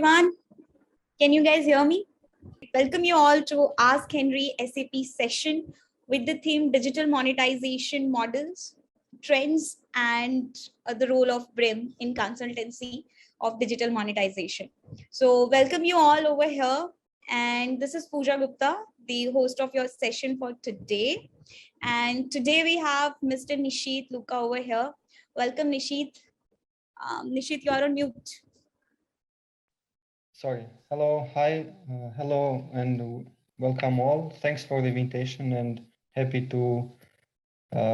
everyone. Can you guys hear me? Welcome you all to Ask Henry SAP session with the theme Digital Monetization Models, Trends, and the role of BRIM in consultancy of digital monetization. So welcome you all over here. And this is Pooja Gupta, the host of your session for today. And today we have Mr. Neshet Lluka over here. Welcome, Neshet. Neshet, you are on mute. Sorry. Hello. Hi. Hello and welcome all. Thanks for the invitation and happy to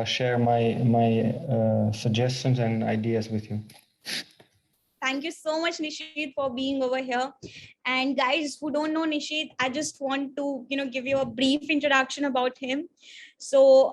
share my suggestions and ideas with you. Thank you so much, Neshet, for being over here. And guys who don't know Neshet, I just want to give you a brief introduction about him. So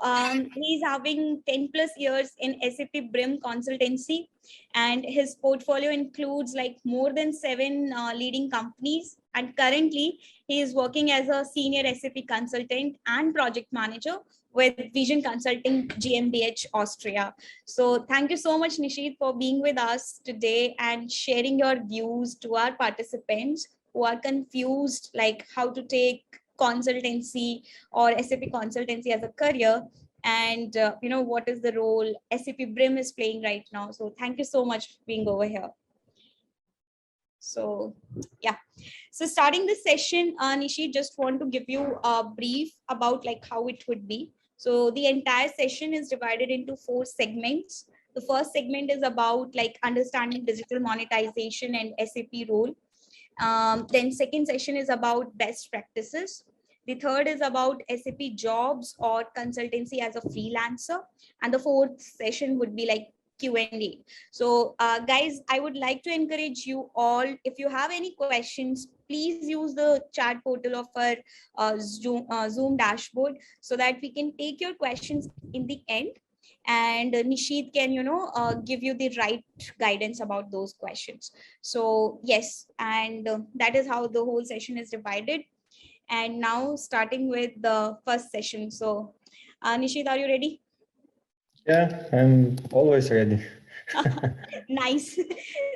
he's having 10 plus years in SAP BRIM consultancy, and his portfolio includes like more than 7 leading companies. And currently he is working as a senior SAP consultant and project manager with Vision Consulting GmbH Austria. So thank you so much, Neshet, for being with us today and sharing your views to our participants who are confused, like how to take consultancy or SAP consultancy as a career, and what is the role SAP BRIM is playing right now. So thank you so much for being over here. So yeah, so starting this session, Neshet, just want to give you a brief about like how it would be. So the entire session is divided into 4 segments. The first segment is about like understanding digital monetization and SAP role. Then second session is about best practices. The third is about SAP jobs or consultancy as a freelancer. And the fourth session would be like Q&A. So guys, I would like to encourage you all, if you have any questions, please use the chat portal of our Zoom dashboard so that we can take your questions in the end. And Neshet can, give you the right guidance about those questions. So yes, and that is how the whole session is divided. And now starting with the first session. So Neshet, are you ready? Yeah, I'm always ready. Nice,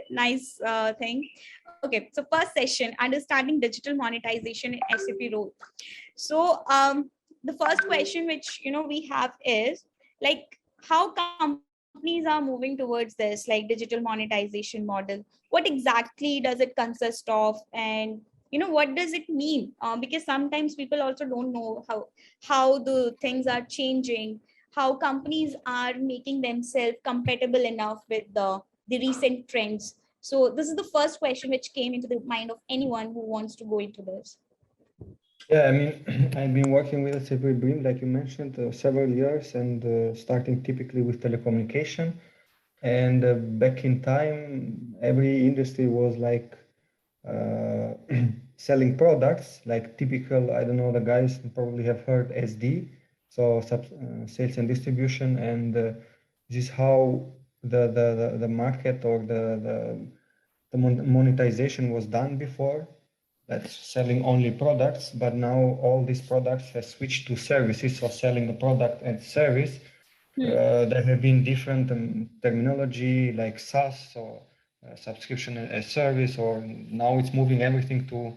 nice thing. Okay, so first session, understanding digital monetization in SAP role. So the first question which we have is like how companies are moving towards this like digital monetization model. What exactly does it consist of, and what does it mean? Because sometimes people also don't know how the things are changing, how companies are making themselves compatible enough with the recent trends. So this is the first question which came into the mind of anyone who wants to go into this. Yeah, I mean, I've been working with SAP BRIM, like you mentioned, several years, and starting typically with telecommunication. And back in time, every industry was like selling products, like typical, I don't know, the guys probably have heard SD, so sales and distribution, and this is how the market or the monetization was done before. That's selling only products, but now all these products have switched to services, so selling a product and service. There have been different terminology like SaaS or subscription as service, or now it's moving everything to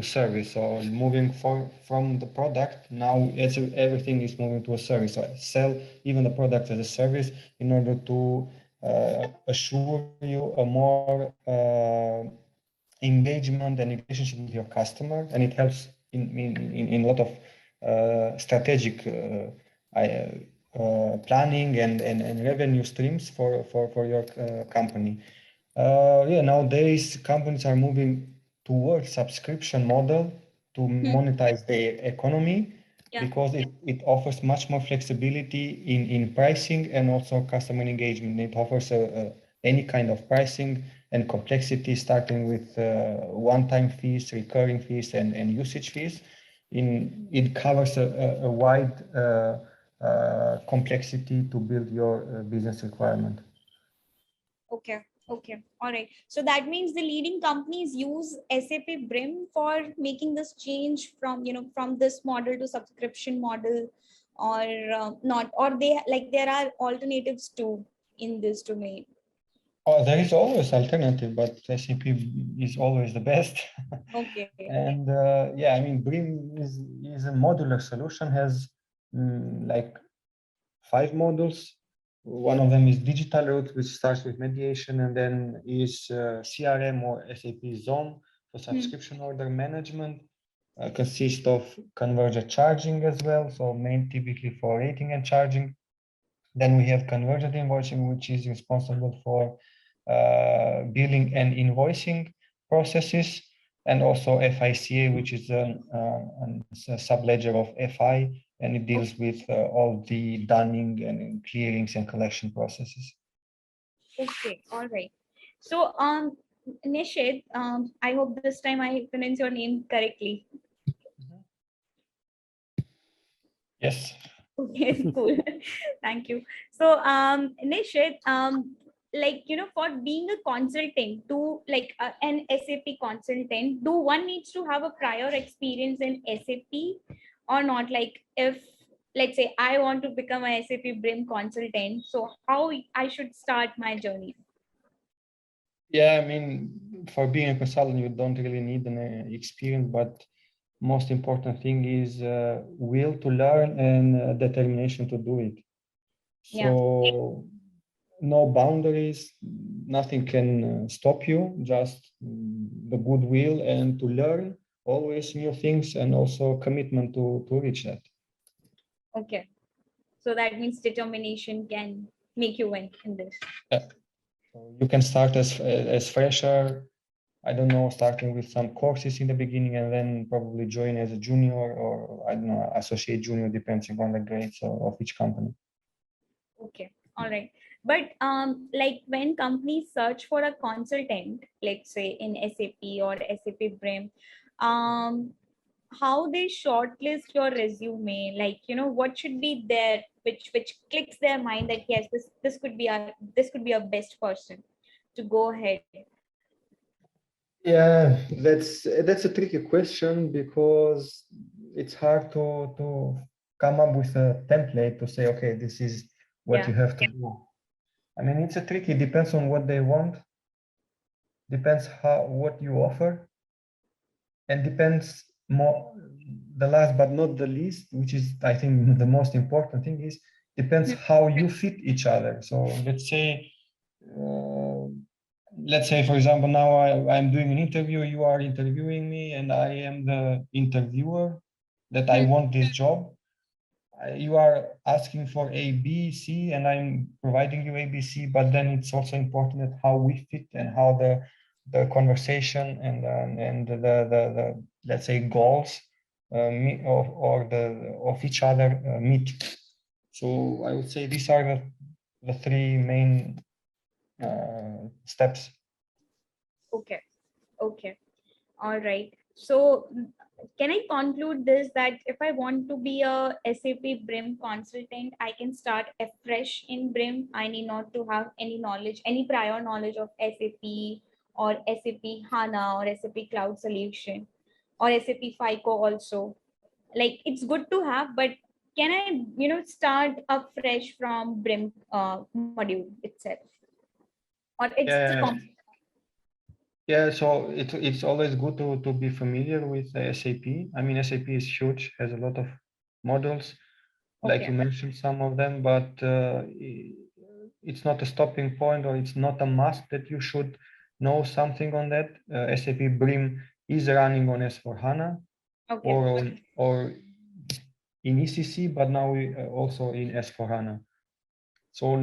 service. So moving from the product, now everything is moving to a service. So sell even the product as a service in order to assure you a more engagement and relationship with your customer, and it helps in a lot of strategic planning and revenue streams for your company. Yeah, nowadays companies are moving towards subscription model to monetize their economy, because it offers much more flexibility in pricing and also customer engagement. It offers any kind of pricing and complexity, starting with one-time fees, recurring fees, and usage fees. It covers a wide complexity to build your business requirement. Okay. Okay. All right. So that means the leading companies use SAP BRIM for making this change from, from this model to subscription model, or not, or there are alternatives too in this domain. Oh, there is always alternative, but SAP is always the best. Okay. And yeah, I mean, BRIM is a modular solution, has like 5 modules. One of them is digital route, which starts with mediation, and then is CRM or SAP Zone for subscription order management. Consists of convergent charging as well, so main typically for rating and charging. Then we have convergent invoicing, which is responsible for billing and invoicing processes, and also FICA, which is a subledger of FI, and it deals with all the dunning and clearings and collection processes. Okay, all right. So, Neshet, I hope this time I pronounce your name correctly. Yes. Okay, cool. Thank you. So, Neshet, like, for being a consultant to like an SAP consultant, do one needs to have a prior experience in SAP or not? Like, if let's say I want to become a SAP BRIM consultant, so how I should start my journey? Yeah, I mean, for being a consultant, you don't really need an experience, but most important thing is will to learn and determination to do it. Yeah. So no boundaries, nothing can stop you, just the goodwill and to learn always new things, and also commitment to reach that. Okay. So that means determination can make you win in this. Yeah. So you can start as fresher, I don't know, starting with some courses in the beginning, and then probably join as a junior, or I don't know, associate junior, depending on the grades of each company. Okay, all right. But like when companies search for a consultant, let's say in SAP or SAP BRIM, um, how they shortlist your resume? Like, what should be there, which clicks their mind that yes, this could be a best person to go ahead. Yeah, that's a tricky question, because it's hard to come up with a template to say, okay, this is what Yeah. you have to do. I mean, it's a tricky, depends on what they want, depends what you offer, and depends more, the last but not the least, which is I think the most important thing, is depends how you fit each other. So uh, let's say, for example, now I'm doing an interview, you are interviewing me, and I am the interviewer, that I want this job. You are asking for A, B, C, and I'm providing you A, B, C, but then it's also important that how we fit, and how the conversation and the let's say goals meet, or the of each other meet. So I would say these are the 3 main steps. Okay. Okay. All right. So can I conclude this that if I want to be a SAP BRIM consultant, I can start afresh in BRIM. I need not to have any knowledge, any prior knowledge of SAP or SAP HANA or SAP Cloud Solution or SAP FICO also. Like it's good to have, but can I, start afresh from BRIM module itself? Or it's a Yeah, yeah. So it's always good to be familiar with SAP. I mean, SAP is huge, has a lot of models, like you okay. mentioned some of them, but it's not a stopping point, or it's not a must that you should know something on that. SAP BRIM is running on S4HANA, Okay. or in ECC, but now we also in S4HANA. So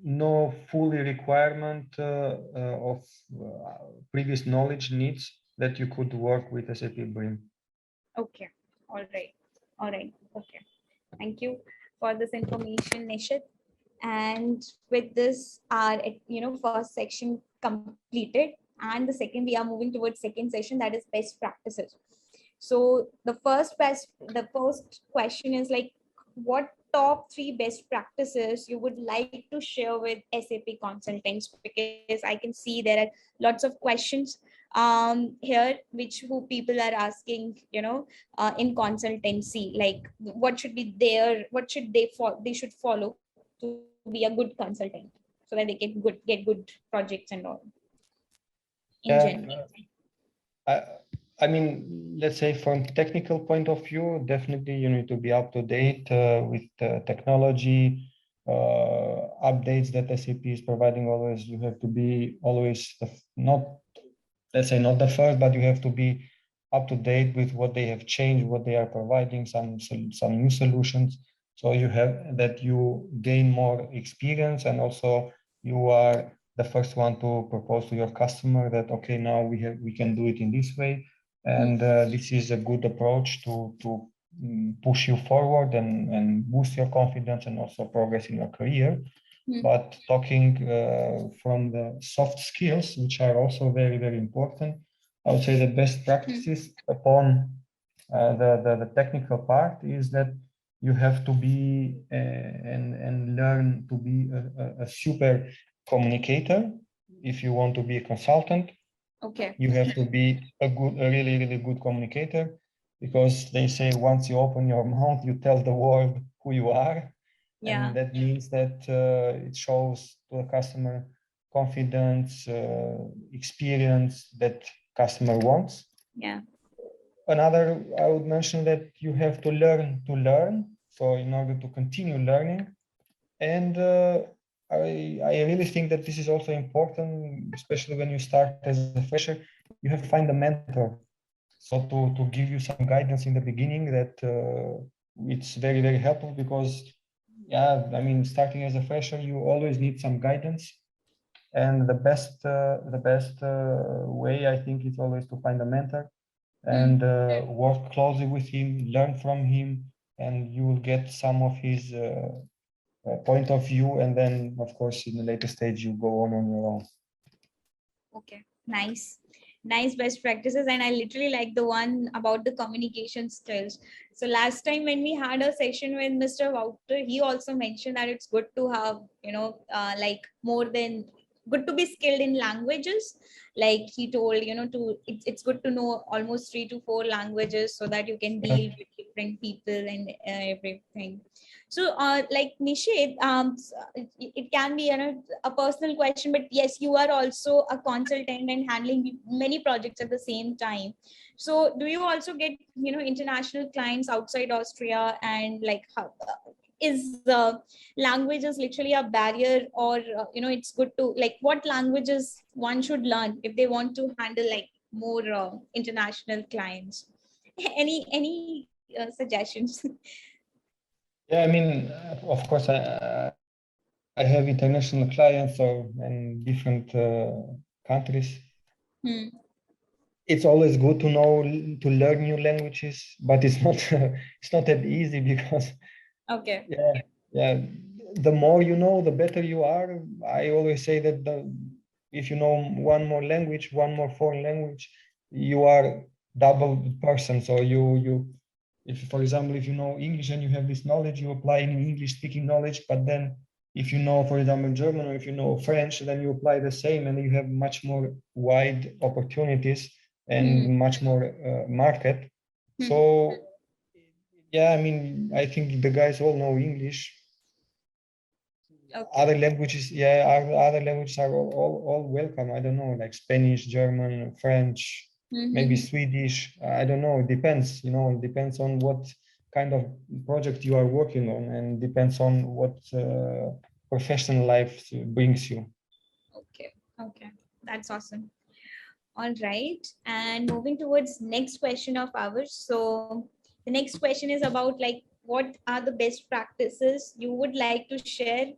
no fully requirement of previous knowledge needs that you could work with SAP BRIM. Okay. All right. All right. Okay. Thank you for this information, Neshet. And with this, our first section completed, and the second we are moving towards second session, that is best practices. So the first question is like, what top 3 best practices you would like to share with SAP consultants? Because I can see there are lots of questions here which who people are asking, in consultancy, like what should be there, what should they should follow to be a good consultant. so that they can get good projects and all in Yeah, general. I mean, let's say from technical point of view, definitely you need to be up to date with technology, updates that SAP is providing always. You have to be always not, let's say not the first, but you have to be up to date with what they have changed, what they are providing, some new solutions. So you have that you gain more experience, and also you are the first one to propose to your customer that okay, now we can do it in this way, and this is a good approach to push you forward and boost your confidence and also progress in your career. But talking from the soft skills, which are also very, very important, I would say the best practices upon the technical part is that you have to be and learn to be a super communicator. If you want to be a consultant, Okay. you have to be a really, really good communicator, because they say once you open your mouth, you tell the world who you are. Yeah. And that means that it shows to the customer confidence, experience that customer wants. Yeah. Another, I would mention that you have to learn. So in order to continue learning, and I really think that this is also important, especially when you start as a fresher. You have to find a mentor, so to give you some guidance in the beginning. That it's very, very helpful, because yeah, I mean, starting as a fresher, you always need some guidance, and the best way, I think, is always to find a mentor and work closely with him, learn from him, and you will get some of his point of view, and then of course in the later stage you go on your own. Okay, nice best practices. And I literally like the one about the communication skills. So last time when we had a session with Mr. Wouter, he also mentioned that it's good to have, like more than good to be skilled in languages. Like he told, it's good to know almost 3 to 4 languages so that you can deal with different people and everything. So like Nishet, it can be a personal question, but yes, you are also a consultant and handling many projects at the same time. So do you also get international clients outside Austria, and like how is the languages literally a barrier, or it's good to like what languages one should learn if they want to handle like more international clients? Any suggestions? Yeah, I mean, of course, I have international clients or in different countries. It's always good to know to learn new languages, but it's not it's not that easy, because Okay. yeah, the more you know, the better you are. I always say that if you know one more language, one more foreign language, you are double person. So if, for example, if you know English and you have this knowledge, you apply in English speaking knowledge. But then if you know, for example, German, or if you know French, then you apply the same, and you have much more wide opportunities and much more market. So yeah, I mean, I think the guys all know English. Okay. Other languages, other languages are all welcome. I don't know, like Spanish, German, French, maybe Swedish. I don't know. It depends. It depends on what kind of project you are working on, and depends on what professional life brings you. Okay, that's awesome. All right, and moving towards next question of ours. So the next question is about like what are the best practices you would like to share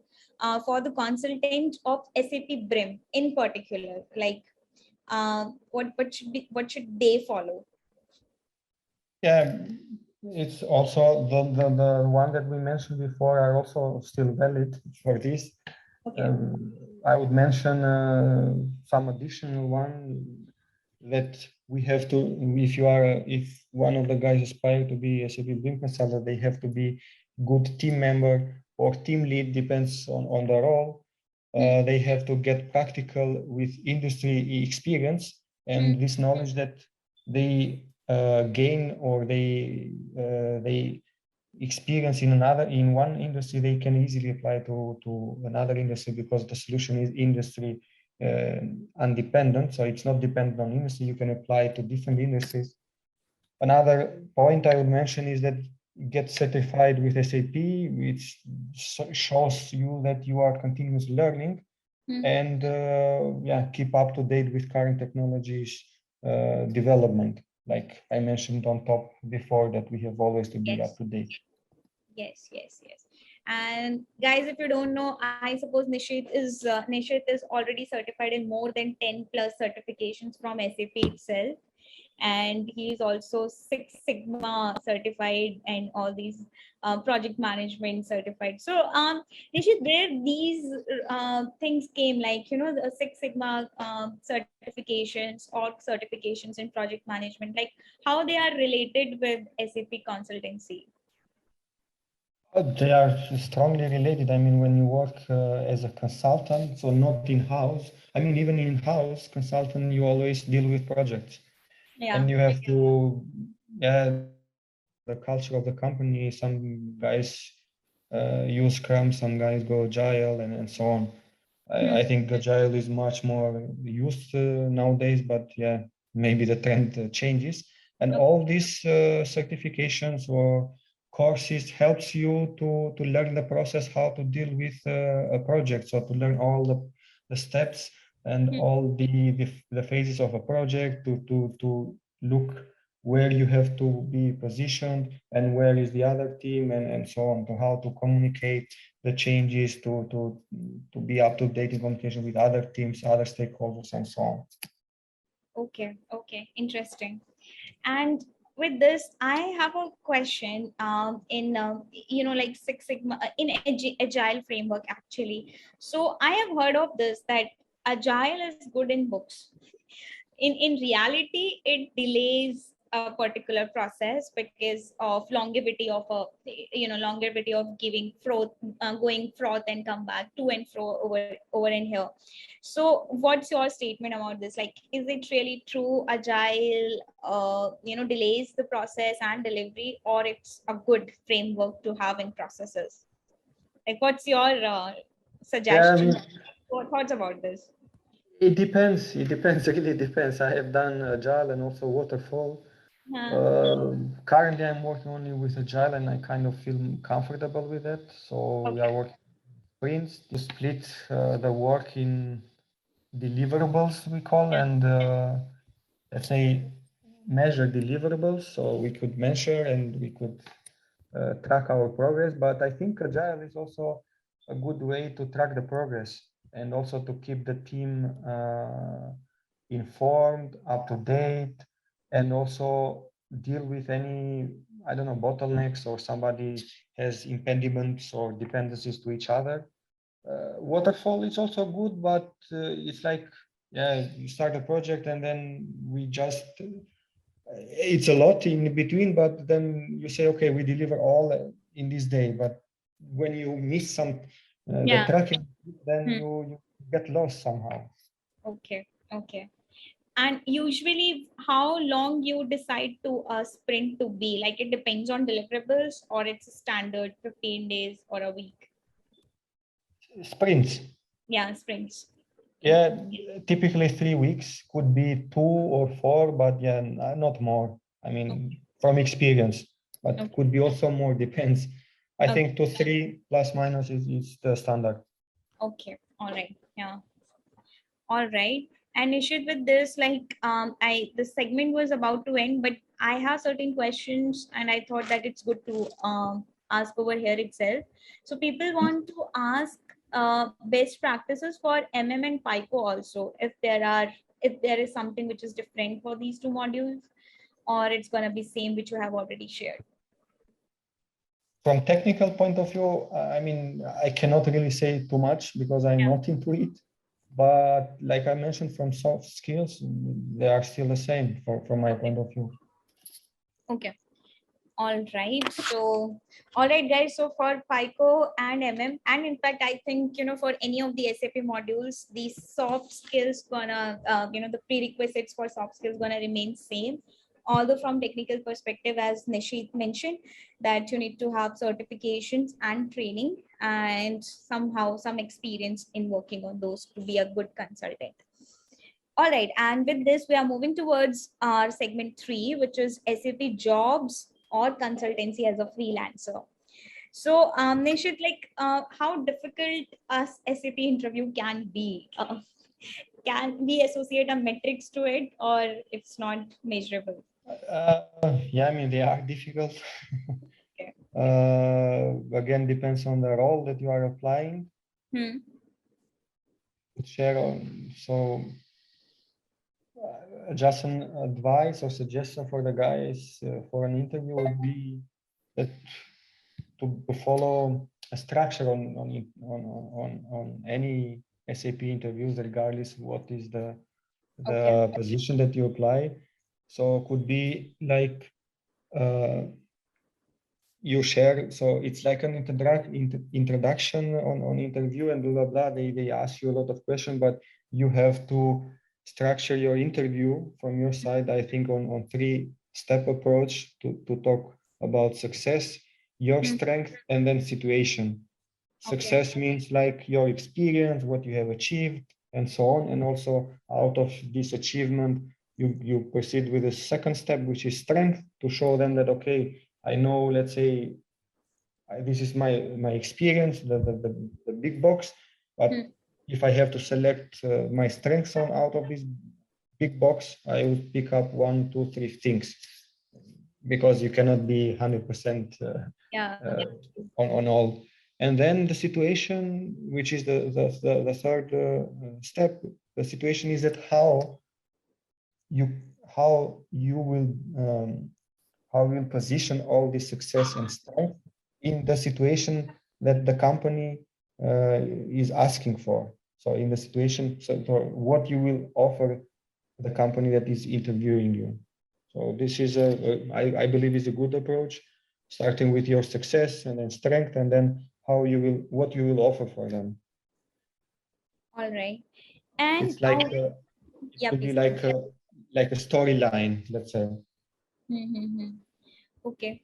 for the consultant of SAP BRIM in particular? Like what should they follow? Yeah, it's also the one that we mentioned before are also still valid for this. Okay. I would mention some additional one that we have to, if one of the guys aspire to be a SAP BIM consultant, they have to be good team member or team lead, depends on the role. They have to get practical with industry experience, and this knowledge that they gain, or they experience in one industry, they can easily apply to another industry because the solution is industry independent. So it's not dependent on industry. You can apply to different industries. Another point I would mention is that get certified with SAP, which shows you that you are continuously learning and keep up to date with current technologies development. Like I mentioned on top before, that we have always to be up to date. Yes. And guys, if you don't know, I suppose Neshet is already certified in more than 10 plus certifications from SAP itself. And he is also Six Sigma certified and all these project management certified. So Nishit, where these things came, like, the Six Sigma certifications or certifications in project management, like how they are related with SAP consultancy? They are strongly related. I mean, when you work as a consultant, so not in-house, I mean, even in-house consultant, you always deal with projects. And you have to, the culture of the company. Some guys use Scrum, some guys go Agile, and so on. I think Agile is much more used nowadays, but yeah, maybe the trend changes. And all these certifications or courses helps you to learn the process, how to deal with a project. So to learn all the steps and all the phases of a project, to look where you have to be positioned and where is the other team, and so on, to how to communicate the changes, to be up to date in communication with other teams, other stakeholders, and so on. Okay, interesting. And with this, I have a question in like Six Sigma in agile framework actually. So I have heard of this, that agile is good in books. In reality, it delays a particular process because of longevity of giving froth, going froth and come back to and fro over and here. So what's your statement about this? Like, is it really true agile delays the process and delivery, or it's a good framework to have in processes? Like, what's your suggestion? What thoughts about this? It depends. It depends. It really depends. I have done Agile and also Waterfall. Currently, I'm working only with Agile, and I kind of feel comfortable with that. So we are working sprints to split the work in deliverables, we call, and let's say measure deliverables. So we could measure and we could track our progress. But I think Agile is also a good way to track the progress and also to keep the team informed, up to date, and also deal with any, I don't know, bottlenecks, or somebody has impediments or dependencies to each other. Waterfall is also good, but it's like, you start a project and then we just, it's a lot in between, but then you say, okay, we deliver all in this day. But when you miss some, the tracking, then you get lost somehow. Okay. And usually, how long you decide to sprint to be? Like, it depends on deliverables, or it's a standard 15 days or a week? Sprints. Yeah, sprints. Yeah, typically 3 weeks, could be 2 or 4, but yeah, not more. I mean, from experience, but could be also more, depends. I think 2, 3 plus minus is the standard. Okay, all right, yeah. All right. And Nishit, with this, like, the segment was about to end, but I have certain questions, and I thought that it's good to ask over here itself. So people want to ask best practices for MM and FICO also, if there is something which is different for these two modules, or it's gonna be same which you have already shared. From technical point of view, I mean, I cannot really say too much because I'm not into it. But like I mentioned, from soft skills, they are still the same from my point of view. Okay. All right. So, all right, guys. So for FICO and MM, and in fact, I think, for any of the SAP modules, these soft skills gonna, the prerequisites for soft skills gonna remain same. although from technical perspective, as Neshet mentioned, that you need to have certifications and training and somehow some experience in working on those to be a good consultant. All right, and with this, we are moving towards our segment 3, which is SAP jobs or consultancy as a freelancer. So, Neshet, like, how difficult a SAP interview can be? Can we associate a metrics to it, or it's not measurable? Yeah, I mean, they are difficult. Okay. Again, depends on the role that you are applying. Share on, so just an advice or suggestion for the guys for an interview would be that to follow a structure on any SAP interviews, regardless what is the Okay. position that you apply. So could be like you share, so it's like an introduction on interview and blah blah blah. They ask you a lot of questions, but you have to structure your interview from your side, I think, on 3-step approach to talk about success, your strength, and then situation. Success means like your experience, what you have achieved, and so on. And also out of this achievement, you proceed with the second step, which is strength, to show them that, okay, I know, let's say, this is my experience, the big box, but if I have to select my strengths out of this big box, I would pick up 1, 2, 3 things, because you cannot be 100% on all. And then the situation, which is the third step, the situation is that how you will position all this success and strength in the situation that the company is asking for. So in the situation, so what you will offer the company that is interviewing you. So this is I believe is a good approach, starting with your success and then strength, and then what you will offer for them. All right. And it's like it could be like a storyline, let's say. Okay.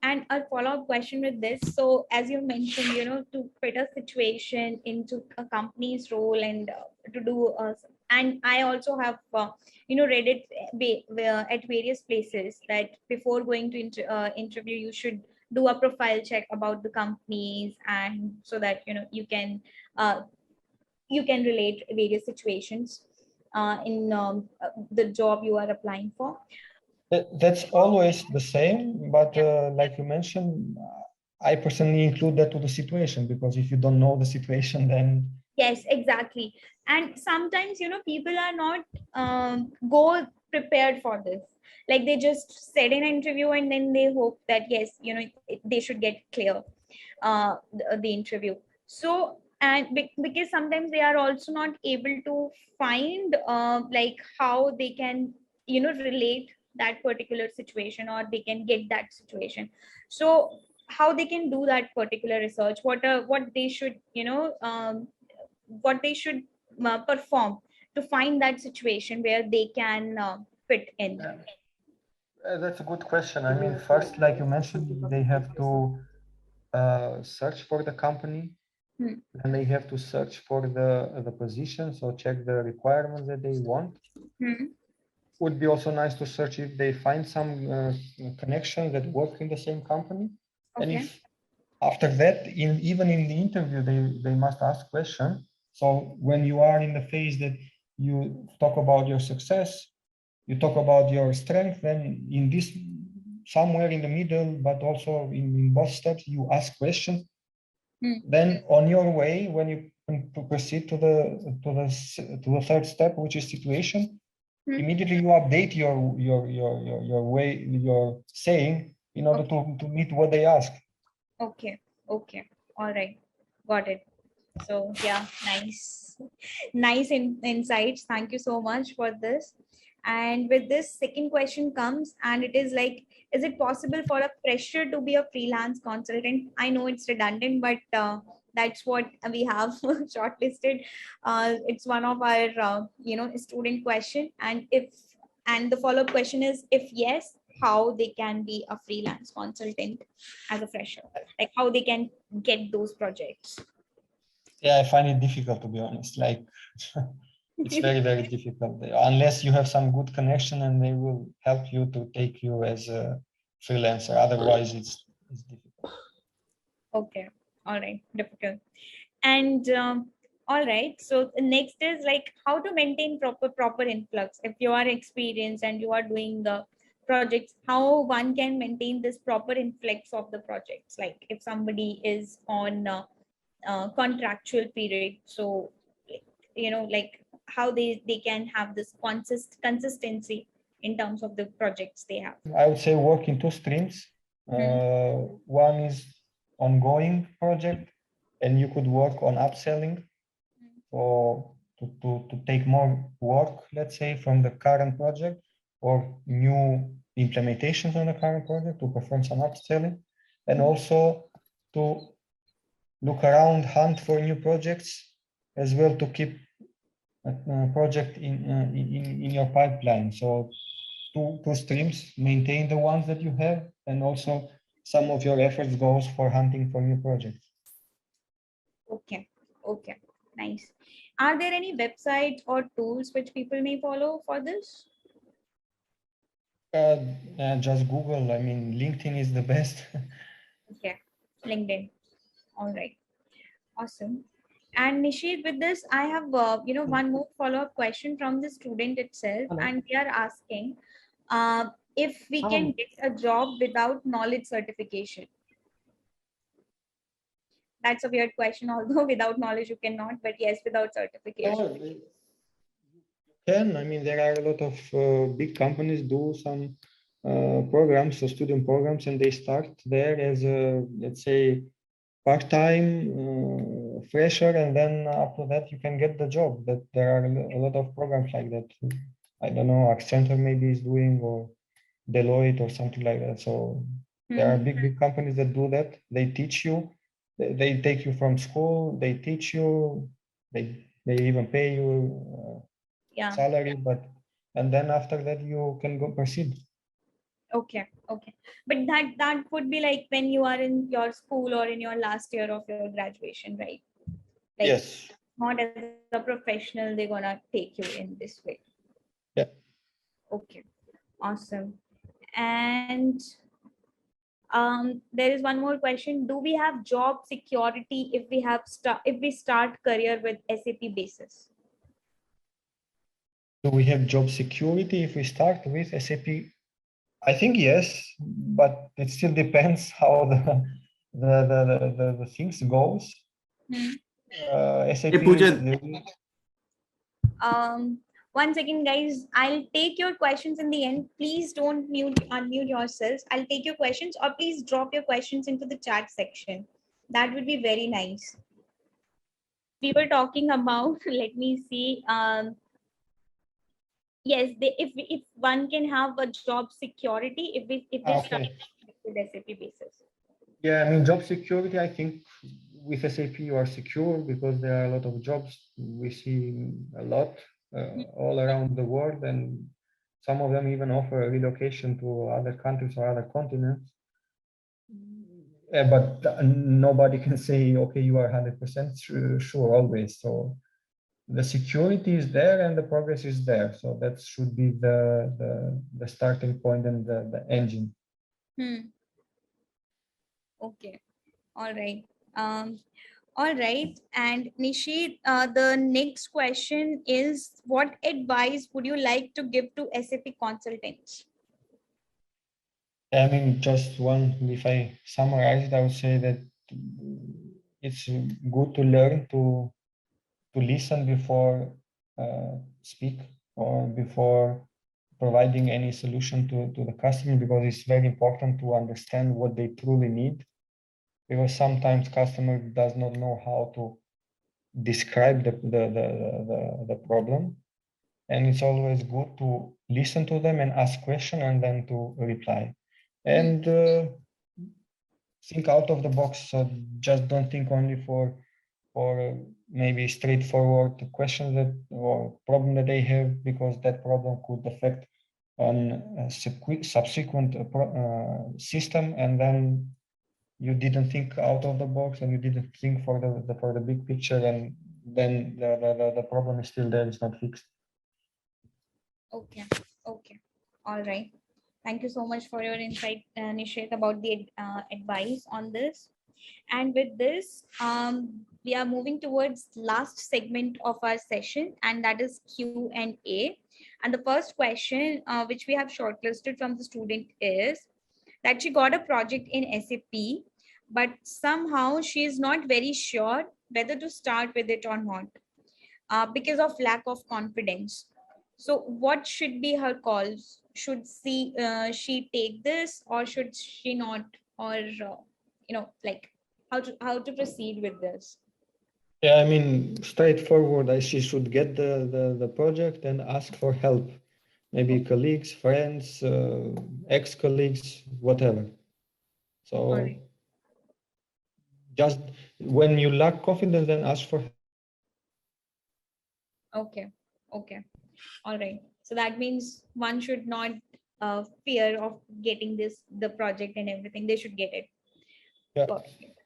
And a follow-up question with this. So as you mentioned, to fit a situation into a company's role and to do, and I also have, read it at various places that before going to interview, you should do a profile check about the companies, and so that, you can relate various situations in the job you are applying for. That's always the same, but like you mentioned, I personally include that to the situation, because if you don't know the situation, then yes, exactly. And sometimes people are not go prepared for this, like they just said in an interview and then they hope that yes, they should get clear the interview. So, and because sometimes they are also not able to find like how they can relate that particular situation, or they can get that situation. So how they can do that particular research, what they should what they should perform to find that situation where they can fit in. That's a good question. I mean, first, like you mentioned, they have to search for the company, and they have to search for the position, so check the requirements that they want. Would be also nice to search if they find some connections that work in the same company. Okay. And if after that, even in the interview, they must ask questions. So when you are in the phase that you talk about your success, you talk about your strength, then in this, somewhere in the middle, but also in both steps, you ask questions. Then on your way, when you proceed to the third step, which is situation, immediately you update your way, your saying, in order to meet what they ask. Okay. All right, got it. So yeah, nice insights. Thank you so much for this. And with this, second question comes, and it is like, is it possible for a fresher to be a freelance consultant? I know it's redundant, but that's what we have shortlisted. It's one of our student question, and if And the follow-up question is, if yes, how they can be a freelance consultant as a fresher, like how they can get those projects. Yeah, I find it difficult, to be honest. Like, it's very, very difficult unless you have some good connection and they will help you to take you as a freelancer. Otherwise, it's difficult. Okay, all right, difficult. And all right, so the next is like how to maintain proper influx. If you are experienced and you are doing the projects, how one can maintain this proper influx of the projects. Like if somebody is on contractual period, so like how they can have this consistency in terms of the projects they have. I would say work in two streams. One is ongoing project, and you could work on upselling or to take more work, let's say, from the current project or new implementations on the current project to perform some upselling, and also to look around, hunt for new projects as well to keep a project in your pipeline. So two streams, maintain the ones that you have, and also some of your efforts goes for hunting for new projects. Okay, okay, nice. Are there any websites or tools which people may follow for this? Just Google. I mean, LinkedIn is the best. Okay, LinkedIn. All right, awesome. And Nishit, with this, I have one more follow-up question from the student itself, and they are asking if we can get a job without knowledge certification. That's a weird question, although without knowledge you cannot, but yes, without certification. Can. I mean, there are a lot of big companies do some programs, so student programs, and they start there as a, let's say, part-time fresher, and then after that you can get the job. That there are a lot of programs like that. I don't know, Accenture maybe is doing, or Deloitte or something like that. So there are big companies that do that. They teach you. They take you from school. They teach you. They even pay you salary, and then after that you can go proceed. Okay, okay. But that would be like when you are in your school or in your last year of your graduation, right? Like, yes. Not as a professional, they're gonna take you in this way. Yeah. Okay, awesome. And there is one more question. Do we have job security if we start career with SAP basis? Do we have job security if we start with SAP? I think yes, but it still depends how the things goes. SAP is One second, guys. I'll take your questions in the end. Please don't unmute yourselves. I'll take your questions, or please drop your questions into the chat section. That would be very nice. We were talking about, let me see. Yes, if one can have a job security if they start with SAP basis. Yeah, I mean, job security, I think with SAP you are secure because there are a lot of jobs. We see a lot all around the world, and some of them even offer a relocation to other countries or other continents. But nobody can say, okay, you are 100% sure always. So the security is there and the progress is there. So that should be the starting point and the engine. Okay. All right. All right. And Nishit, the next question is, what advice would you like to give to SAP consultants? I mean, just one, if I summarize it, I would say that it's good to learn to listen before speak or before providing any solution to the customer, because it's very important to understand what they truly need, because sometimes customer does not know how to describe the problem, and it's always good to listen to them and ask question and then to reply and think out of the box. So just don't think only for maybe straightforward questions that or problem that they have, because that problem could affect on a subsequent system, and then you didn't think out of the box and you didn't think for the big picture, and then the problem is still there, it's not fixed. Okay. Okay. All right. Thank you so much for your insight, Nishet, about the advice on this. And with this, we are moving towards last segment of our session, and that is Q&A. And the first question, which we have shortlisted from the student, is that she got a project in SAP, but somehow she is not very sure whether to start with it or not, because of lack of confidence. So what should be her calls? Should she take this, or should she not? Or like how to proceed with this? Yeah, I mean, straightforward, she should get the project and ask for help. Maybe Okay. colleagues, friends, ex-colleagues, whatever. All So right. just when you lack confidence, then ask for help. Okay. Okay. All right. So that means one should not fear of getting the project and everything. They should get it. Yeah. Perfect.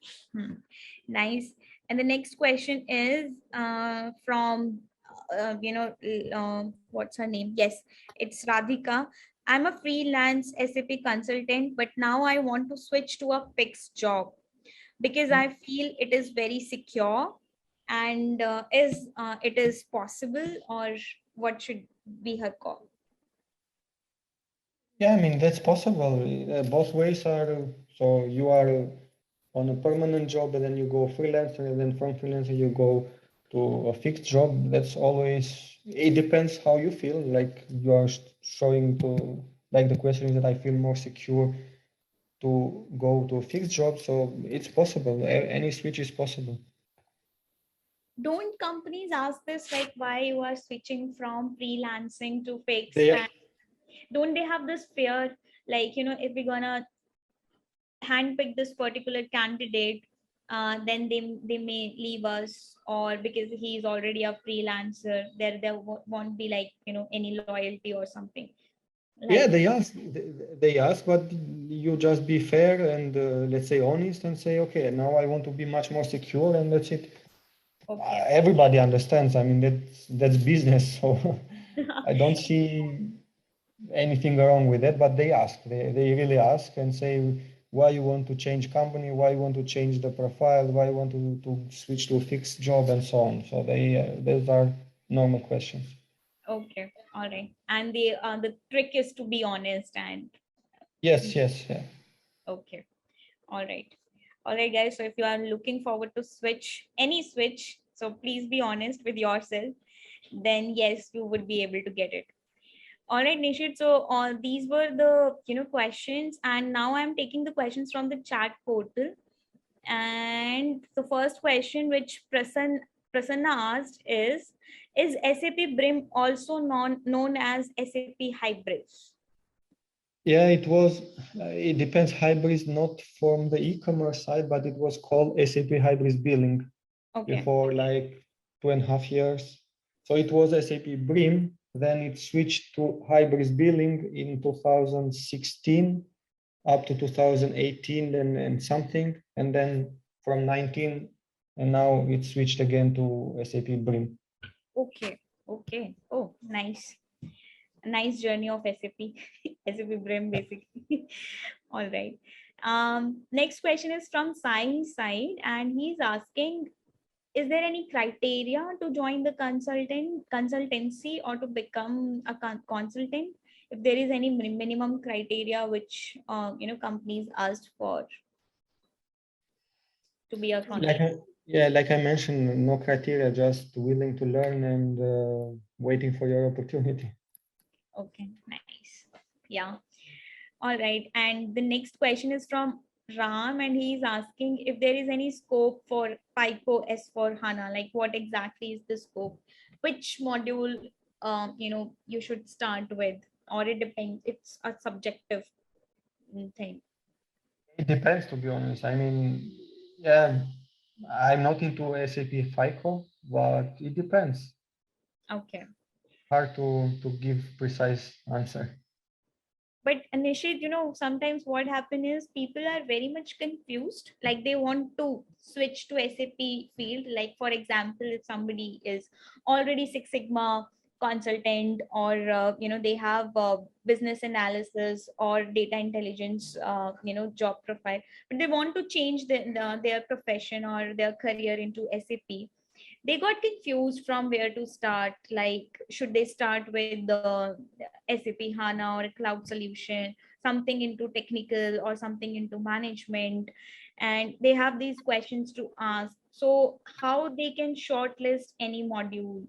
Nice. And the next question is from, what's her name? Yes, it's Radhika. I'm a freelance SAP consultant, but now I want to switch to a fixed job because I feel it is very secure. And is it is possible, or what should be her call? Yeah, I mean, that's possible. Both ways are, so you are on a permanent job and then you go freelancer, and then from freelancer you go to a fixed job. That's always, it depends how you feel. Like you are showing to, like the question is that I feel more secure to go to a fixed job. So it's possible. Any switch is possible. Don't companies ask this, like why you are switching from freelancing to fixed? They, Don't they have this fear, like, if we're gonna handpick this particular candidate, then they may leave us, or because he's already a freelancer, there won't be, like, any loyalty or something yeah, like. they ask, but you just be fair and let's say honest and say, okay, now I want to be much more secure, and that's it. Okay. Everybody understands. I mean, that's business, so I don't see anything wrong with that. But they ask, they really ask and say why you want to change company, why you want to change the profile, why you want to switch to a fixed job, and so on. So those are normal questions. Okay. All right. And the trick is to be honest and. Yes, yes, yeah. Okay. All right. All right, guys. So if you are looking forward to switch, any switch, so please be honest with yourself. Then yes, you would be able to get it. All right, Nishit. So these were the questions, and now I'm taking the questions from the chat portal. And the first question, which Prasanna asked, is SAP Brim also known as SAP Hybris? Yeah, it was, it depends. Hybris, not from the e-commerce side, but it was called SAP Hybris Billing Okay. before like 2.5 years. So it was SAP Brim, then it switched to Hybris Billing in 2016 up to 2018 and something. And then from 19, and now it switched again to SAP Brim. Okay. Okay. Oh, nice. A nice journey of SAP. SAP Brim, basically. All right. Next question is from Science side, and he's asking, is there any criteria to join the consultancy or to become a consultant? If there is any minimum criteria which companies asked for to be a Like consultant. I, yeah, like I mentioned, no criteria, just willing to learn and waiting for your opportunity. Okay, nice. Yeah. All right. And the next question is from Ram, and he's asking if there is any scope for FICO S4 HANA. Like, what exactly is the scope? Which module, you should start with, or it depends. It's a subjective thing. It depends, to be honest. I mean, yeah, I'm not into SAP FICO, but it depends. Okay. Hard to give precise answer. But Nishit, sometimes what happens is people are very much confused. Like they want to switch to SAP field. Like for example, if somebody is already Six Sigma consultant, or they have business analysis or data intelligence job profile, but they want to change their profession or their career into SAP. They got confused from where to start. Like, should they start with the SAP HANA or a cloud solution, something into technical or something into management? And they have these questions to ask. So, how they can shortlist any module?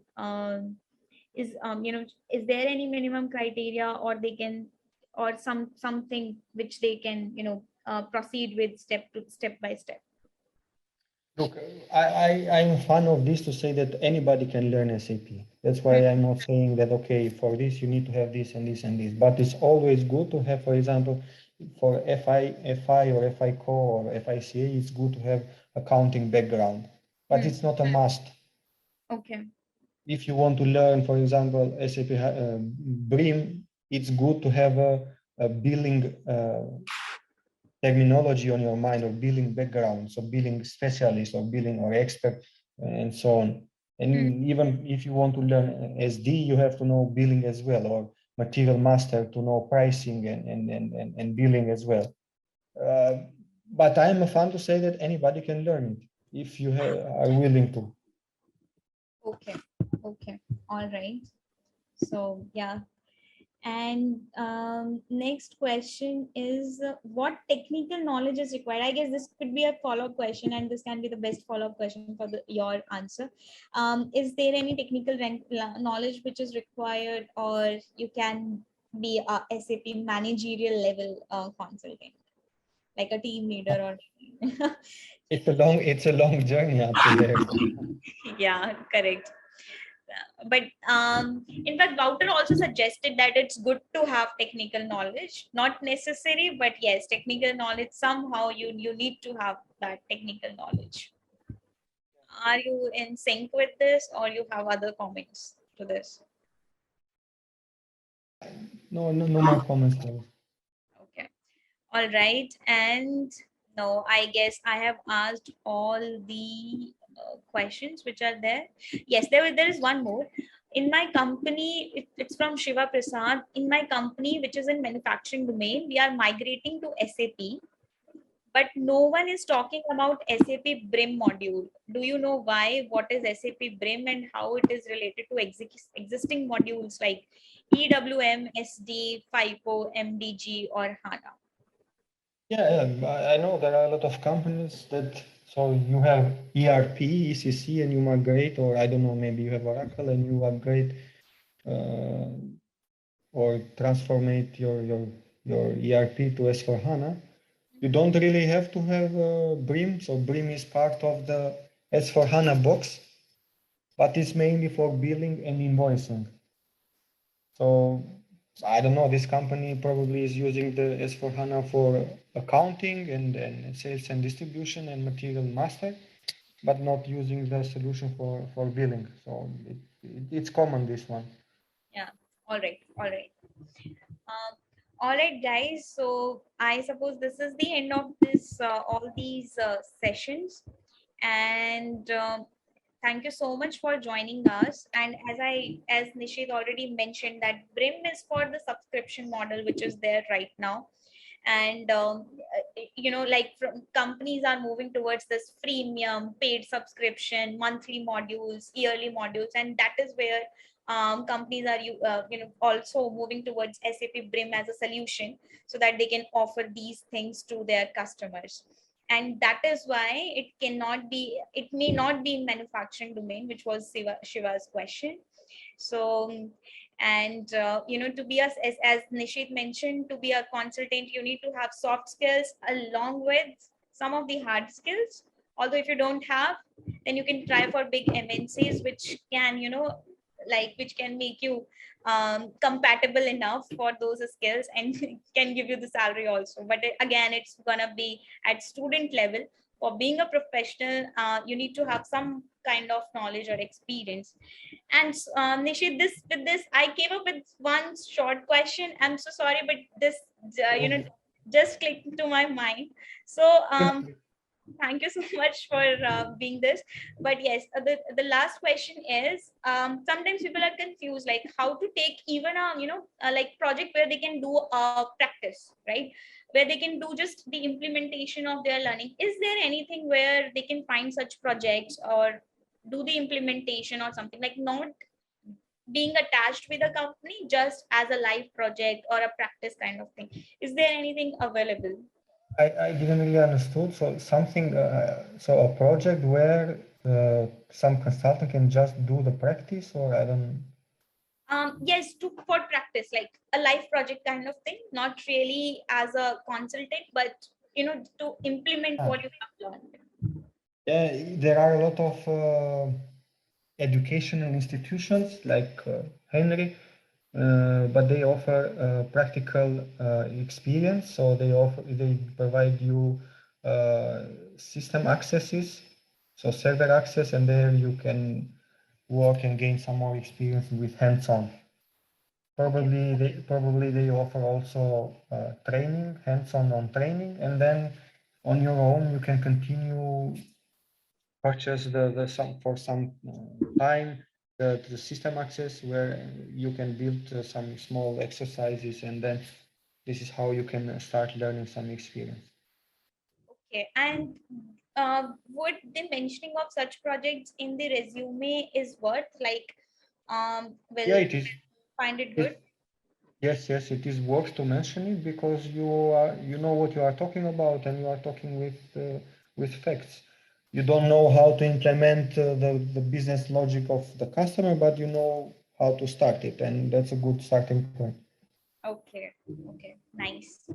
Is there any minimum criteria, or they can, or something which they can, proceed with step by step? Look, I'm a fan of this to say that anybody can learn SAP. That's why I'm not saying that, okay, for this you need to have this and this and this. But it's always good to have, for example, for FI or FI Core or FICA, it's good to have accounting background. But it's not a must. Okay. If you want to learn, for example, SAP BRIM, it's good to have a billing terminology on your mind, or billing background, so billing specialist or billing or expert, and so on. And even if you want to learn SD, you have to know billing as well, or material master to know pricing and billing as well. But I'm a fan to say that anybody can learn it if you are willing to. Okay. All right. So yeah. And next question is, what technical knowledge is required? I guess this could be a follow-up question, and this can be the best follow-up question for your answer. Is there any technical knowledge which is required, or you can be a SAP managerial level consultant, like a team leader or? It's a long journey up to there. Yeah, correct. But in fact, Wouter also suggested that it's good to have technical knowledge, not necessary, but yes, technical knowledge, somehow you need to have that technical knowledge. Are you in sync with this, or you have other comments to this? No more comments. Okay. All right. And no, I guess I have asked all the questions which are there. Yes, there is one more. In my company, it's from Shiva Prasad. In my company, which is in manufacturing domain, we are migrating to SAP, but no one is talking about SAP BRIM module. Do you know why? What is SAP BRIM and how it is related to existing modules like EWM, SD, FICO, MDG, or HANA? Yeah, I know there are a lot of companies that, so you have ERP, ECC, and you migrate, or I don't know, maybe you have Oracle and you upgrade or transformate your ERP to S/4HANA. You don't really have to have BRIM, so BRIM is part of the S/4HANA box, but it's mainly for billing and invoicing. So I don't know, this company probably is using the S/4HANA for accounting and sales and distribution and material master, but not using the solution for billing. So it's common, this one. Yeah. All right. All right, guys. So I suppose this is the end of this all these sessions, and thank you so much for joining us. And as Nishit already mentioned, that BRIM is for the subscription model which is there right now. And like companies are moving towards this freemium paid subscription, monthly modules, yearly modules, and that is where companies are also moving towards SAP BRIM as a solution, so that they can offer these things to their customers. And that is why it may not be in manufacturing domain, which was Shiva's question. So, and to be as Nishit mentioned, to be a consultant, you need to have soft skills along with some of the hard skills. Although if you don't have, then you can try for big MNCs, which can which can make you compatible enough for those skills and can give you the salary also. But again, it's gonna be at student level. For being a professional, you need to have some kind of knowledge or experience. And Nishet, with this, I came up with one short question. I'm so sorry, but this just clicked into my mind. So thank you so much for being this. But yes, the last question is, sometimes people are confused, like how to take even a like project where they can do a practice, right, where they can do just the implementation of their learning. Is there anything where they can find such projects or do the implementation or something, like not being attached with a company, just as a live project or a practice kind of thing? Is there anything available? I didn't really understood. So something, so a project where some consultant can just do the practice, or I don't. Yes, for practice, like a live project kind of thing, not really as a consultant, but to implement what you have learned. Yeah, there are a lot of educational institutions like Henry, but they offer practical experience. So they provide you system accesses, so server access, and there you can work and gain some more experience with hands-on. Probably they offer also training, hands-on on training, and then on your own you can continue purchase the some for some time the system access where you can build some small exercises, and then this is how you can start learning some experience. Okay, and would the mentioning of such projects in the resume is worth, like, Yeah, will it is. find it good? Yes, it is worth to mention it because you know what you are talking about, and you are talking with facts. You don't know how to implement the business logic of the customer, but you know how to start it, and that's a good starting point. Okay, nice.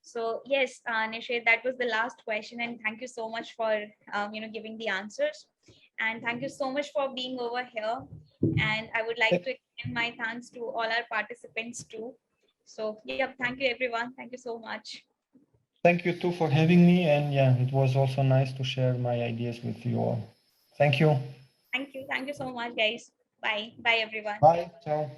So yes, Nishet, that was the last question, and thank you so much for giving the answers, and thank you so much for being over here. And I would like to extend my thanks to all our participants too. So yeah, thank you everyone. Thank you so much. Thank you too for having me, and yeah, it was also nice to share my ideas with you all. Thank you. Thank you so much, guys. Bye, everyone. Bye. Ciao.